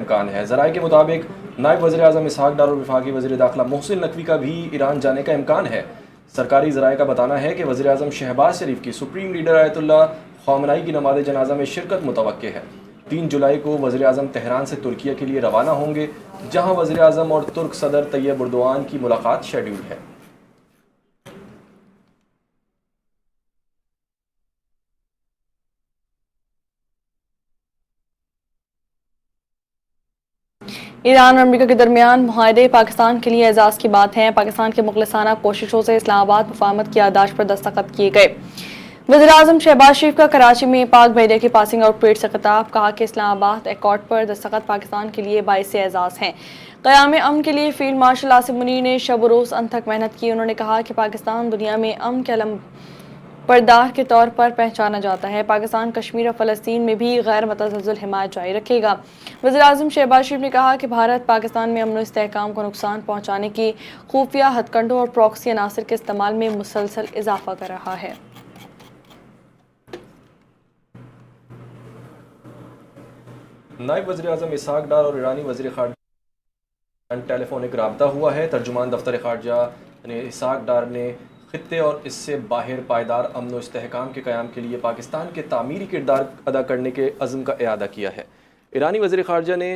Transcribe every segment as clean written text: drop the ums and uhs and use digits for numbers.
इम्कान है। ज़राए के मुताबिक नायब वज़ीर आज़म इसहाक डार और वफाकी वज़ीर दाखिला मोहसिन नकवी का भी ईरान जाने का इम्कान है। सरकारी ज़राए का बताना है कि वज़ीर आज़म शहबाज शरीफ की सुप्रीम लीडर आयतुल्लाह ख़ामेनी की नमाज़ जनाजा में शिरकत मुतवक्के है। 3 जुलाई को वज़ीर आज़म तेहरान से तुर्किया के लिए रवाना होंगे, जहाँ वज़ीर आज़म और तुर्क सदर तैयब एर्दोआन की मुलाकात शेड्यूल है। ईरान और अमेरिका के दरमियान मुआहदे पाकिस्तान के लिए एजाज़ की बात है। पाकिस्तान की मुखलिसाना कोशिशों से इस्लामाबाद मुफाहमत की याददाश्त पर दस्तखत किए गए। वज़ीर आज़म शहबाज शरीफ का कराची में पाक बहरिया की पासिंग आउट परेड से खिताब, कहा कि इस्लामाबाद एकॉर्ड पर दस्तखत पाकिस्तान के लिए बाइस एजाज़ हैं। क़याम अमन के लिए फील्ड मार्शल आसिम मुनीर ने शब रोज़ अनथक मेहनत की। उन्होंने कहा कि पाकिस्तान दुनिया में अमन के अलम पर्दार के तौर पर पहचाना जाता है। पाकिस्तान कश्मीर और फ़लस्तीन में भी गैर मतज़ल्ज़ल हिमायत जारी रखेगा। वज़ीर आज़म शहबाज शरीफ ने कहा कि भारत पाकिस्तान में अमन और इस्तेहकाम को नुकसान पहुँचाने की खुफिया हथकंडों और प्रॉक्सी अनासर के इस्तेमाल में मुसलसल इजाफा कर रहा है। नायब वज़ीर आज़म इसहाक डार और ईरानी वज़ीर ख़ारजा टेलीफोनिक राब्ता हुआ है। तर्जुमान दफ्तर ख़ारजा ने इसहाक डार ने खित्ते और इससे बाहर पायदार अमन व इस्तेहकाम के क़याम के लिए पाकिस्तान के तामीरी किरदार अदा करने के अज़्म का इआदा किया है। ईरानी वज़ीर ख़ारजा ने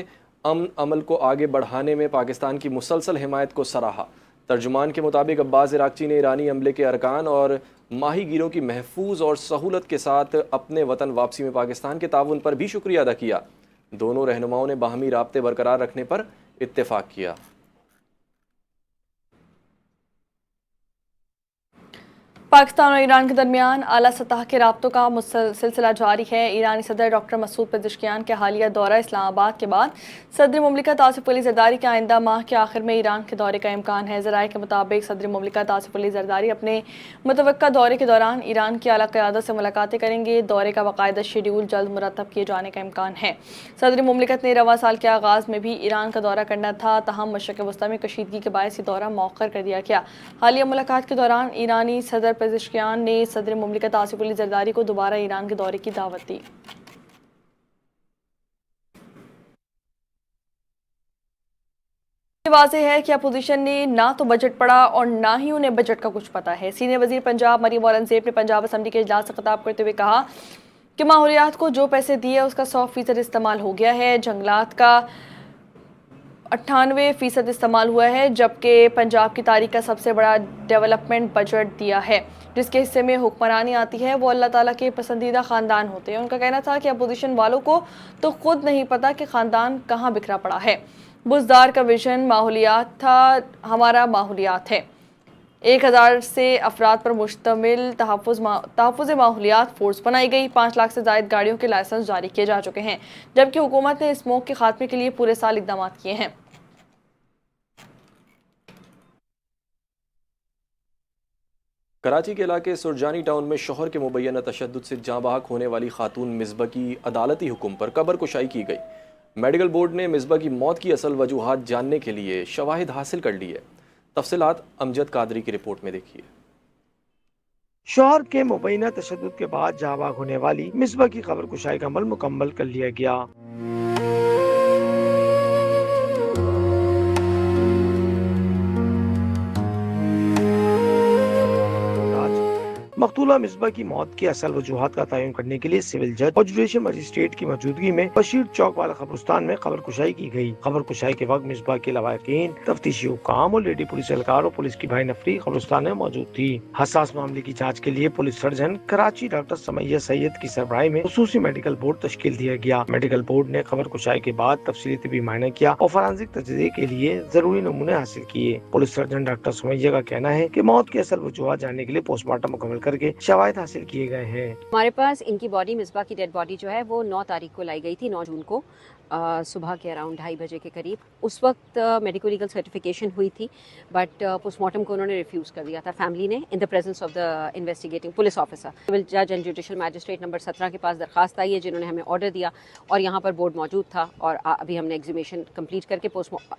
अमन अमल को आगे बढ़ाने में पाकिस्तान की मुसलसल हिमायत को सराहा। तर्जुमान के मुताबिक अब्बास इराक़ची ने ईरानी अमले के अरकान और माही गिरों की महफूज और सहूलत के साथ अपने वतन वापसी में पाकिस्तान के ताउन पर भी शुक्रिया अदा किया। दोनों रहनुमाओं ने बाहमी राब्ते बरकरार रखने पर इत्तेफाक किया। पाकिस्तान और ईरान के दरमियान आला सतह के राब्तों का सिलसिला जारी है। ईरानी सदर डॉक्टर मसूद पेज़ेश्कियान के हालिया दौरा इस्लामाबाद के बाद सदर मुमलिकत आसिफ अली ज़रदारी के आइंदा माह के आखिर में ईरान के दौरे का इम्कान है। ज़राए के मुताबिक सदर मुमलिकत आसिफ अली ज़रदारी अपने मुतवक्का दौरे के दौरान ईरान की आला क़यादत से मुलाकातें करेंगे। दौरे का बाकायदा शेड्यूल जल्द मुरतब किए जाने का इम्कान है। सदर मुमलिकत ने रवा साल के आगाज़ में भी ईरान का दौरा करना था, तहम मशरक़ वस्ती में कशीदगी के बायस दौरा मौखर कर दिया गया। हालिया मुलाकात के दौरान ईरानी सदर पेज़ेश्कियान ने सदर मुमलिकत आसिफ अली ज़रदारी को दोबारा ईरान के दौरे की दावत दी। वाज़ेह है कि अपोजिशन ने ना तो बजट पढ़ा और ना ही उन्हें बजट का कुछ पता है। सीनियर वज़ीर पंजाब मरियम औरंगज़ेब ने पंजाब असम्बली के इजलास से खिताब करते हुए कहा कि माहौलियात को जो पैसे दिए उसका 100% इस्तेमाल हो गया है। जंगलात का 98% इस्तेमाल हुआ है, जबकि पंजाब की तारीख का सबसे बड़ा डेवलपमेंट बजट दिया है। जिसके हिस्से में हुक्मरानी आती है वो अल्लाह ताला के पसंदीदा ख़ानदान होते हैं। उनका कहना था कि अपोजिशन वालों को तो खुद नहीं पता कि ख़ानदान कहाँ बिखरा पड़ा है। बुज़दार का विजन माहौलियात था, हमारा माहौलियात है। 1000 से अफराद पर मुश्तमिल तहफ़्फ़ुज़ माहौलियात फ़ोर्स बनाई गई। 5 लाख से ज़ायद गाड़ियों के लाइसेंस जारी किए जा चुके हैं, जबकि हुकूमत ने स्मोक के खात्मे के लिए पूरे साल इक़दाम किए हैं। कराची के इलाके सुरजानी टाउन में शोहर के मुबैना तशद्दुद से जाँ बहक होने वाली खातून मिसबा की अदालती हुक्म पर कबर कुशाई की गई। मेडिकल बोर्ड ने मिसबा की मौत की असल वजूहात जानने के लिए शवाहिद हासिल कर ली है। तफसीलात अमजद कादरी की रिपोर्ट में देखिए। शोहर के मुबैना तशद्दुद के बाद जाँ बहक होने वाली मिसबा की कबर कुशाई का अमल मुकम्मल कर लिया गया। मकतूला मिसबा की मौत की असल वजूहात का तयन करने के लिए सिविल जज और जुडिशल मजिस्ट्रेट की मौजूदगी में बशीर चौक वाला कब्रिस्तान में खबर कुशाई की गई। खबर कुशाई के वक्त मिसबा के लवाकिन, तफ्तीशी हुकाम और लेडी पुलिस एहलकार और पुलिस की भाई नफरी कब्रिस्तान में मौजूद थी। हसास मामले की जाँच के लिए पुलिस सर्जन कराची डॉक्टर समैया सैयद की सरबराही में खुसूसी मेडिकल बोर्ड तश्कील दिया गया। मेडिकल बोर्ड ने खबर कुशाई के बाद तफसीली तिबी मायना किया और फॉरेंसिक तजज़िये के लिए जरूरी नमूने हासिल किए। पुलिस सर्जन डॉक्टर समैया का कहना है कि मौत की असल वजूहात जानने के लिए पोस्टमार्टम मुकम्मल करके शवाहिद हासिल किए गए हैं। हमारे पास इनकी बॉडी, मिसबा की डेड बॉडी जो है वो 9 तारीख को लाई गई थी, 9 जून को सुबह के अराउंड 2:30 बजे के करीब। उस वक्त मेडिको लीगल सर्टिफिकेशन हुई थी, बट पोस्टमार्टम को उन्होंने रिफ्यूज़ कर दिया था फैमिली ने, in the presence of the investigating police officer. Civil जज एंड जुडिशल मैजिस्ट्रेट नंबर 17 के पास दरखास्त आई है, जिन्होंने हमें ऑर्डर दिया और यहाँ पर बोर्ड मौजूद था और अभी हमने एग्जीमेशन कंप्लीट करके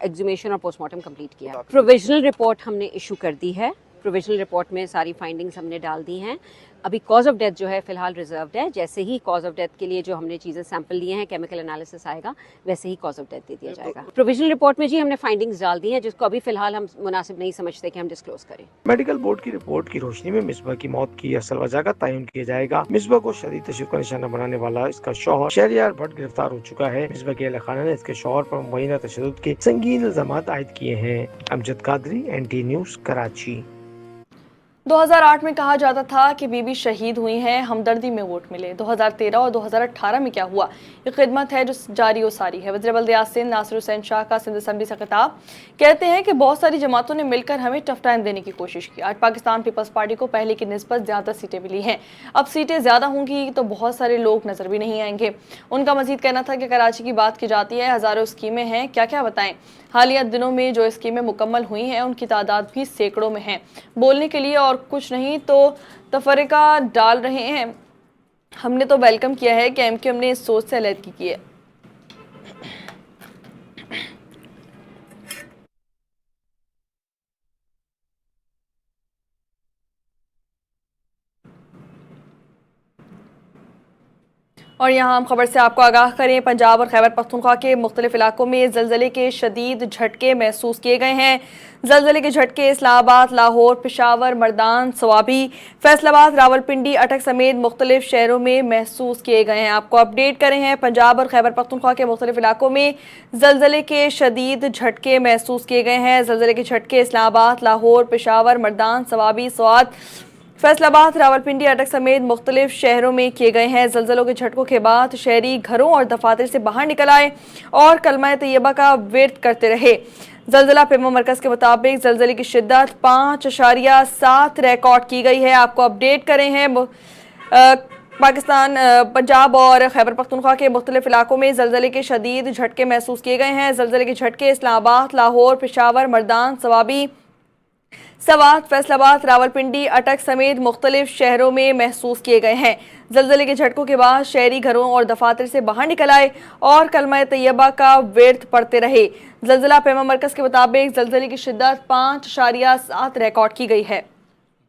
एग्जीमेशन और पोस्टमार्टम कंप्लीट किया। प्रोविजनल रिपोर्ट हमने इशू कर दी है प्रोविजनल रिपोर्ट में सारी फाइंडिंग्स हमने डाल दी हैं। अभी कॉज ऑफ डेथ जो है फिलहाल रिजर्व्ड है। जैसे ही कॉज ऑफ डेथ के लिए जो हमने चीज़ें सैंपल लिए हैं, केमिकल एनालिसिस आएगा, वैसे ही कॉज ऑफ डेथ दे दिया जाएगा। प्रोविजनल रिपोर्ट में जी हमने फाइंडिंग्स डाल दी हैं, जिसको अभी फिलहाल हम मुनासिब नहीं समझते कि हम डिस्क्लोज करें। मेडिकल बोर्ड की रिपोर्ट की रोशनी में मिसबा की मौत की असल वजह का तयन किया जाएगा। मिसबा को शदीद तशद्दुद का निशाना बनाने वाला इसका शौहर शहरयार भट्ट गिरफ्तार हो चुका है। मिसबा के अहल खाना ने इसके शौहर पर मुबैना तशद्दुद के संगीन इल्जामात आयद किए हैं। Amjad Qadri, NT news, Karachi. 2008 में कहा जाता था कि बीबी शहीद हुई हैं, हमदर्दी में वोट मिले। 2013 और 2018 में क्या हुआ? ये खिदमत है जो जारी और सारी है। वज़ीर बल्दियात सिंध नासिर हुसैन शाह का सिंध असम्बली से खिताब, कहते हैं कि बहुत सारी जमातों ने मिलकर हमें टफ टाइम देने की कोशिश की। आज पाकिस्तान पीपल्स पार्टी को पहले की निस्बत ज़्यादा सीटें मिली हैं। अब सीटें ज़्यादा होंगी तो बहुत सारे लोग नज़र भी नहीं आएंगे। उनका मजीद कहना था कि कराची की बात की जाती है, हज़ारों स्कीमें हैं, क्या क्या बताएं। हालिया दिनों में जो स्कीमें मुकम्मल हुई हैं उनकी तादाद भी सैकड़ों में है। बोलने के लिए और कुछ नहीं तो तफरीका डाल रहे हैं। हमने तो वेलकम किया है कि MQM ने इस सोच से अलहदगी की है। और यहाँ हम खबर से आपको आगाह करें, पंजाब और खैबर पख्तूनख्वा के मुख्तलिफ इलाकों में ज़लज़ले के शदीद झटके महसूस किए गए हैं। ज़लज़ले के झटके इस्लामाबाद, लाहौर, पेशावर, मर्दान, सवाबी, फैसलाबाद, रावलपिंडी, अटक समेत मुख्तलिफ शहरों में महसूस किए गए हैं। आपको अपडेट करें हैं, पंजाब और खैबर पख्तूनख्वा के मुख्तलिफ इलाकों में ज़लज़ले के शदीद झटके महसूस किए गए हैं। ज़लज़ले के झटके इस्लामाबाद, लाहौर, पेशावर, मर्दान, सवाबी, स्वात, फैसलाबाद, रावलपिंडी, अटक समेत मुख्तलिफ शहरों में किए गए हैं। ज़लज़लों के झटकों के बाद शहरी घरों और दफातर से बाहर निकल आए और कलमा तैयबा का विर्द करते रहे। ज़लज़ला पेमा मरकज़ के मुताबिक ज़लज़ले की शिद्दत 5.7 रिकॉर्ड की गई है। आपको अपडेट करें हैं, पाकिस्तान, पंजाब और खैबर पख्तूनख्वा के मुख्तलिफ इलाकों में ज़लज़ले के शदीद झटके महसूस किए गए हैं। ज़लज़ले के झटके इस्लामाबाद, लाहौर, पेशावर, मर्दान, सवाबी, सवात, फैसलाबाद, रावलपिंडी, अटक समेत मुख्तलिफ शहरों में महसूस किए गए हैं। ज़लज़ले के झटकों के बाद शहरी घरों और दफातर से बाहर निकल आए और कलमा तैयबा का विर्द पढ़ते रहे। ज़लज़ला पेमा मरकज़ के मुताबिक ज़लज़ले की शिद्दत 5.7 रिकॉर्ड की गई है।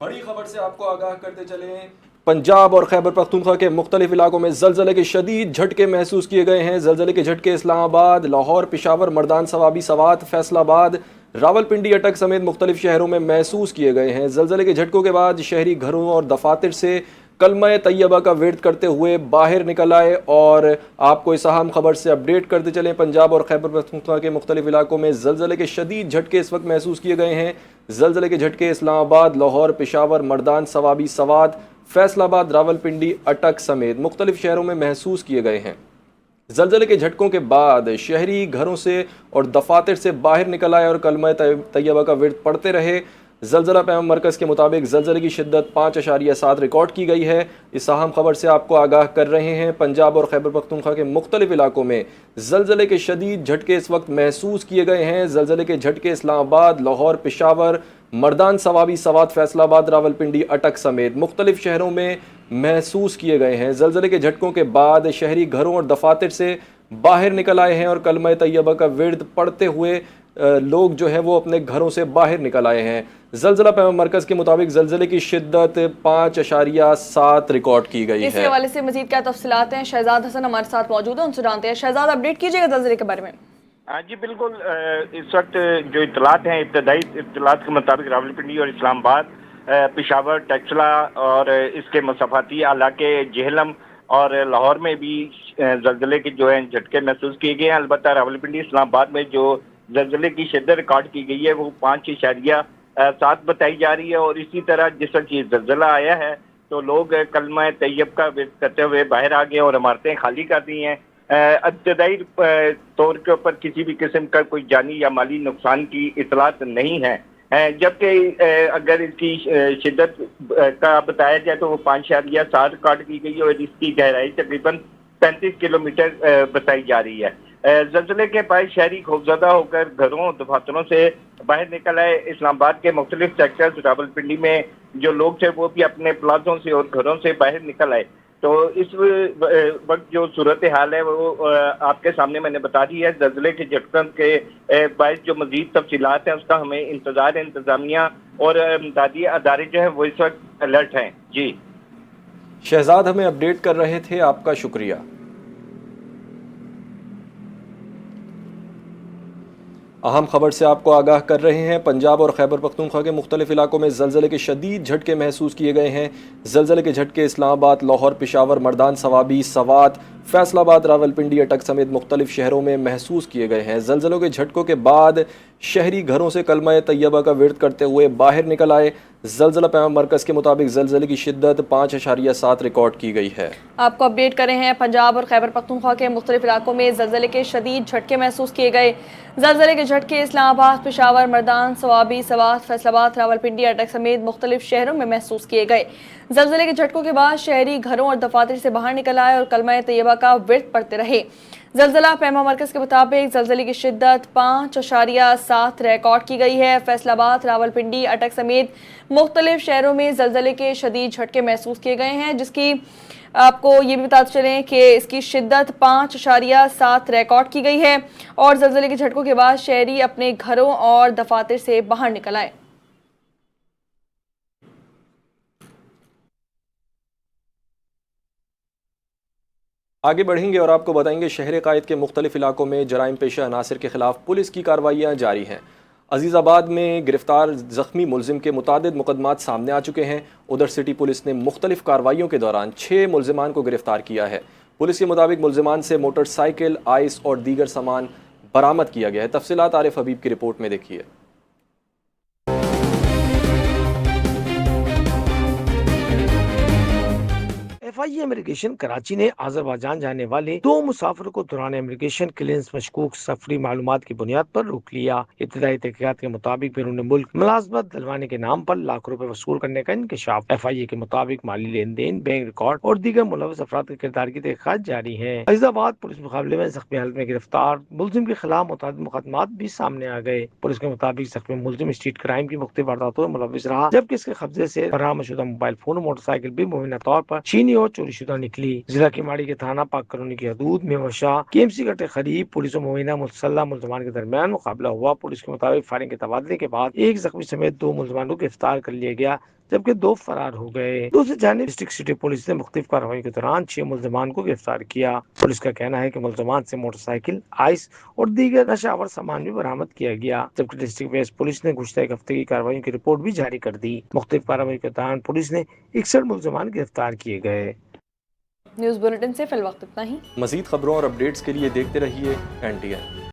बड़ी खबर से आपको आगाह करते चलें, पंजाब और खैबर पख्तूनख्वा के मुख्तलिफ इलाकों में ज़लज़ले के शदीद झटके महसूस किए गए हैं। ज़लज़ले के झटके इस्लामाबाद, लाहौर, पेशावर, मर्दान, सवाबी, सवात, फैसलाबाद, रावलपिंडी, अटक समेत मुख्तलिफ शहरों में महसूस किए गए हैं। ज़लज़ले के झटकों के बाद शहरी घरों और दफातर से कलमा तैयबा का विर्द करते हुए बाहर निकल आए और आपको इस अहम खबर से अपडेट करते चलें, पंजाब और खैबर पख्तूनख्वा के मुख्तलिफ इलाकों में ज़लज़ले के शदीद झटके इस वक्त महसूस किए गए हैं। ज़लज़ले के झटके इस्लामाबाद, लाहौर, पेशावर, मर्दान, सवाबी, सवात, फैसलाबाद, रावलपिंडी, अटक समेत मुख्तलिफ शहरों में महसूस किए गए हैं। ज़लज़ले के झटकों के बाद शहरी घरों से और दफातर से बाहर निकल आए और कलमा तैयबा का विर्द पढ़ते रहे। ज़लज़ला पेमा मरकज़ के मुताबिक ज़लज़ले की शिद्दत 5.7 रिकॉर्ड की गई है। इस अहम खबर से आपको आगाह कर रहे हैं, पंजाब और खैबर पख्तूनख्वा के मुख्तलिफ इलाकों में ज़लज़ले के शदीद झटके इस वक्त महसूस किए गए हैं। ज़लज़ले के झटके इस्लामाबाद, लाहौर, पेशावर, मर्दान, सवाबी, सवात, फैसलाबाद, रावलपिंडी, अटक समेत मुख्तलिफ शहरों में महसूस किए गए हैं। ज़लज़ले के झटकों के बाद शहरी घरों और दफातर से बाहर निकल आए हैं और कलमा तैयबा का विर्द पढ़ते हुए लोग जो है वो अपने घरों से बाहर निकल आए हैं। ज़लज़ला पेमा मरकज़ के मुताबिक ज़लज़ले की शिद्दत 5.7 रिकॉर्ड की गई है। इस हवाले से मज़ीद क्या तफसीलात हैं, शहजाद हसन हमारे साथ मौजूद है, उनसे जानते हैं। शहजाद, अपडेट कीजिएगा ज़लज़ले के बारे में। हाँ जी बिल्कुल, इस वक्त जो इतलात हैं, इब्तदाई इतलात के मुताबिक रावलपिंडी और इस्लामाबाद, पेशावर, टक्सला और इसके मसफ़ाती इलाके जेहलम और लाहौर में भी ज़लज़ले के जो है झटके महसूस किए गए हैं। अलबत्ता रावलपिंडी, इस्लामाबाद में जो ज़लज़ले की शिद्दत रिकॉर्ड की गई है वो 5.7 बताई जा रही है। और इसी तरह जिस वक्त ये ज़लज़ला आया है तो लोग कलमा तैयब का विर्द करते हुए बाहर आ गए और इमारतें खाली कर दी हैं। इब्तदाई तौर के ऊपर किसी भी किस्म का कोई जानी या माली नुकसान की इतलात नहीं है, जबकि अगर इसकी शिद्दत का बताया जाए तो वो 5.7 रिकॉर्ड की गई है और इसकी गहराई तकरीबन 35 किलोमीटर बताई जा रही है। ज़लज़ले के बाद शहरी खौफजदा होकर घरों दफातरों से बाहर निकल आए। इस्लामाबाद के मुख्तलिफ सेक्टर्स, रावलपिंडी में जो लोग थे वो भी अपने प्लाजों से और घरों से बाहर निकल आए। तो इस वक्त जो सूरत हाल है वो आपके सामने मैंने बता दी है। ज़लज़ले के झटकों के बायस जो मज़ीद तफसीलात हैं उसका हमें इंतज़ार है। इंतज़ामिया और इमदादी अदारे जो है वो इस वक्त अलर्ट हैं। जी शहजाद हमें अपडेट कर रहे थे, आपका शुक्रिया। अहम खबर से आपको आगाह कर रहे हैं। पंजाब और खैबर पख्तूनख्वा के मुख्तलिफ इलाकों में ज़लज़ले के शदीद झटके महसूस किए गए हैं। ज़लज़ले के झटके इस्लामाबाद, लाहौर, पेशावर, मर्दान सवाबी, सवात, फैसलाबाद, रावलपिंडी, अटक समेत मुख्तलिफ शहरों में महसूस किए गए हैं। ज़लज़लों के झटकों के बाद शहरी घरों से कलमा तैयबा का विर्द करते हुए बाहर निकल आए। ज़लज़ला पैमाना मरकज़ के मुताबिक ज़लज़ले की शिद्दत 5.7 रिकॉर्ड की गई है। आपको अपडेट करें हैं, पंजाब और खैबर पख्तूनख्वा के मुख्तलिफ इलाकों में ज़लज़ले के शदीद झटके महसूस किए गए। ज़लज़ले के झटके इस्लामाबाद, पेशावर, मर्दान सवाबी, सवात, फैसलाबाद, रावलपिंडी, अटक समेत मुख्तलिफ शहरों में महसूस किए गए। ज़लज़ले के झटकों के बाद शहरी घरों और दफातर से बाहर निकल आए और कलमा तैयबा का विर्द पढ़ते रहे। ज़लज़ला पैमा मरकज़ के मुताबिक ज़लज़ले की शिद्दत 5.7 रिकॉर्ड की गई है। फैसलाबाद, रावलपिंडी, अटक समेत मुख्तलिफ शहरों में ज़लज़ले के शदीद झटके महसूस किए गए हैं, जिसकी आपको ये भी बताते चलें कि इसकी शिद्दत 5.7 रिकॉर्ड की गई है और ज़लज़ले के झटकों के बाद शहरी अपने घरों और दफातर से बाहर निकल आए। आगे बढ़ेंगे और आपको बताएंगे शहर कायद के मुख्तलिफ इलाकों में जराइम पेशा अनासर के खिलाफ पुलिस की कार्रवाइयाँ जारी हैं। अजीज़ाबाद में गिरफ्तार ज़ख्मी मुलजिम के मुतादिद मुकदमात सामने आ चुके हैं। उधर सिटी पुलिस ने मुख्तलिफ कार्रवाइयों के दौरान 6 मुलजिमान को गिरफ्तार किया है। पुलिस के मुताबिक मुलजिमान से मोटरसाइकिल, आइस और दीगर सामान बरामद किया गया है। तफसीलात आरिफ हबीब की रिपोर्ट में देखिए। FIA इमिग्रेशन कराची ने अजरबैजान जाने वाले 2 मुसाफिरों को दौरान इमिग्रेशन क्लियरेंस मशकूक सफरी मालूमात की बुनियाद पर रोक लिया। इब्तदाई तहकीकात के मुताबिक बैरून मुल्क मुलाजमत दिलवाने के नाम पर लाख रुपए वसूल करने का इंकशाफ। FIA के मुताबिक माली लेन देन, बैंक रिकॉर्ड और दीगर मुलविस अफराद के किरदार की तहकीकात जारी है। अजीजाबाद पुलिस मुकाबले में जख्मी हालत में गिरफ्तार मुलजिम के खिलाफ मुतअद्दिद मुकदमात भी सामने आ गए। पुलिस के मुताबिक जख्मी मुलजिम स्ट्रीट क्राइम की मुख्तलिफ वारदातों में मुलविस रहा, जबकि इसके कब्जे से बरामदशुदा मोबाइल फोन और मोटरसाइकिल भी मुबीना तौर पर चीनी और चोरीशुदा निकली। जिला किमाड़ी के थाना पाक कॉलोनी की हदूद में वशा KMC के करीब पुलिस और मुबीना मुसल्लह मुलजमान के दरमियान मुकाबला हुआ। पुलिस के मुताबिक फायरिंग के तबादले के बाद एक जख्मी समेत 2 मुलजमानों को गिरफ्तार कर लिया गया, जबकि 2 फरार हो गए। दूसरी जानिब डिस्ट्रिक्ट सिटी पुलिस ने मुख्तलिफ कार्रवाई के दौरान 6 मुलजमान को गिरफ्तार किया। पुलिस का कहना है कि मुलजमान से मोटरसाइकिल, आइस और दीगर नशावर सामान भी बरामद किया गया, जबकि डिस्ट्रिक्ट वेस्ट पुलिस ने गुज़श्ता एक हफ्ते की कार्रवाई की रिपोर्ट भी जारी कर दी। मुख्तलिफ कार्रवाई के दौरान पुलिस ने 61 मुलजमान गिरफ्तार किए गए। न्यूज़ बुलेटिन से फिलवक्त इतना ही। मज़ीद खबरों और अपडेट्स के लिए देखते रहिए NTN।